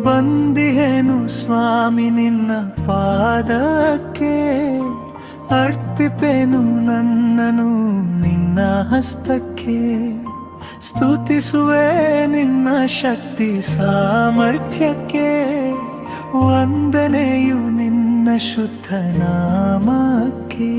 ಬಂದಿಹೇನು ಸ್ವಾಮಿ ನಿನ್ನ ಪಾದಕ್ಕೆ, ಅರ್ಪಿಪೇನು ನನ್ನನು ನಿನ್ನ ಹಸ್ತಕ್ಕೆ. ಸ್ತುತಿಸುವೆ ನಿನ್ನ ಶಕ್ತಿ ಸಾಮರ್ಥ್ಯಕ್ಕೆ, ವಂದನೆಯು ನಿನ್ನ ಶುದ್ಧ ನಾಮಕ್ಕೆ.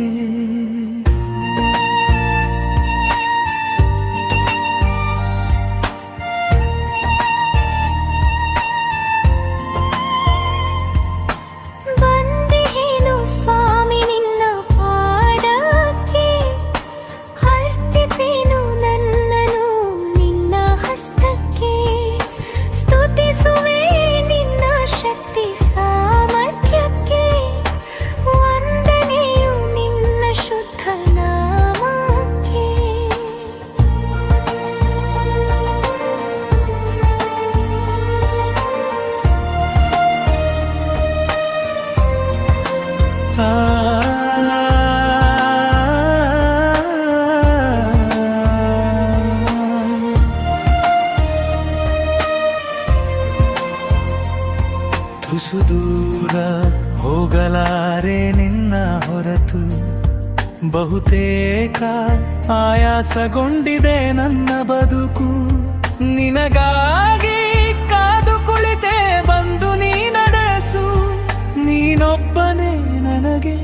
ತುಸು ದೂರ ಹೋಗಲಾರೆ ನಿನ್ನ ಹೊರತು, ಬಹುತೇಕ ಆಯಾಸಗೊಂಡಿದೆ ನನ್ನ ಬದುಕು. ನಿನಗಾಗಿ ಕಾದು ಕುಳಿತೆ ಬಂದು ನೀ ನಡೆಸು, ನೀನೊಬ್ಬನೇ ನನಗೆ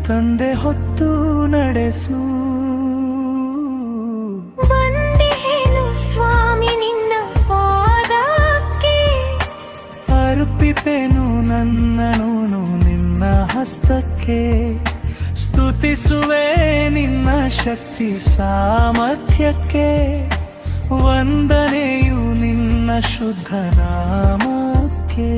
ತಂದೆ ಹೊತ್ತು ನಡೆಸು. ಬಂದಿಹೇನು ಸ್ವಾಮಿ ನಿನ್ನ ಪಾದಕ್ಕೆ, ಅರ್ಪಿಪೇನು ನನ್ನನು ನಿನ್ನ ಹಸ್ತಕ್ಕೆ. ಸ್ತುತಿಸುವೆ ನಿನ್ನ ಶಕ್ತಿ ಸಾಮರ್ಥ್ಯಕ್ಕೆ, ವಂದನೆಯು ನಿನ್ನ ಶುದ್ಧ ನಾಮಕ್ಕೆ.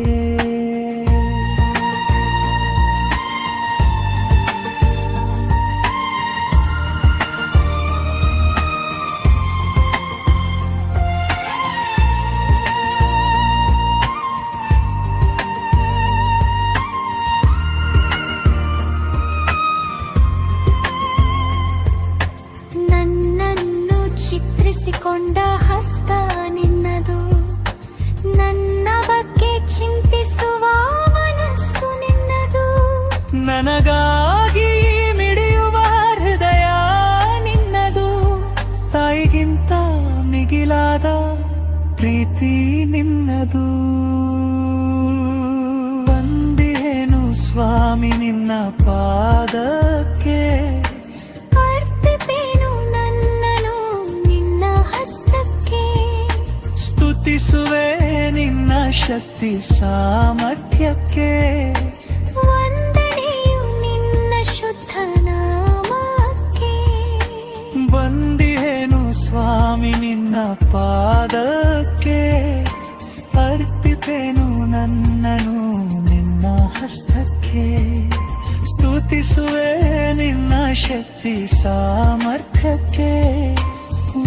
ಚಿತ್ರಿಸಿಕೊಂಡ ಹಸ್ತ ನಿನ್ನದು, ನನ್ನ ಬಗ್ಗೆ ಚಿಂತಿಸುವ ಮನಸ್ಸು ನಿನ್ನದು. ನನಗಾಗಿ ಮಿಡಿಯುವ ಹೃದಯ ನಿನ್ನದು, ತಾಯಿಗಿಂತ ಮಿಗಿಲಾದ ಪ್ರೀತಿ ನಿನ್ನದು. ಬಂದಿಹೇನು ಸ್ವಾಮಿ ನಿನ್ನ ಪಾದಕ್ಕೆ, ಸ್ತುತಿಸುವೆ ನಿನ್ನ ಶಕ್ತಿ ಸಾಮರ್ಥ್ಯಕ್ಕೆ, ವಂದನೆಯು ನಿನ್ನ ಶುದ್ಧ ನಾಮಕ್ಕೆ. ಬಂದಿಹೇನು ಸ್ವಾಮಿ ನಿನ್ನ ಪಾದಕ್ಕೆ, ಅರ್ಪಿಪೇನು ನನ್ನನು ನಿನ್ನ ಹಸ್ತಕ್ಕೆ. ಸ್ತುತಿಸುವೆ ನಿನ್ನ ಶಕ್ತಿ ಸಾಮರ್ಥ್ಯಕ್ಕೆ,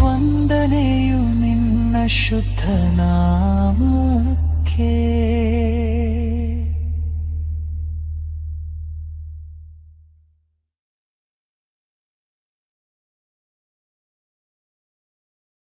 ವಂದನೆಯು ನಿನ್ನ ಶುದ್ಧ ನಾಮಕ್ಕೆ.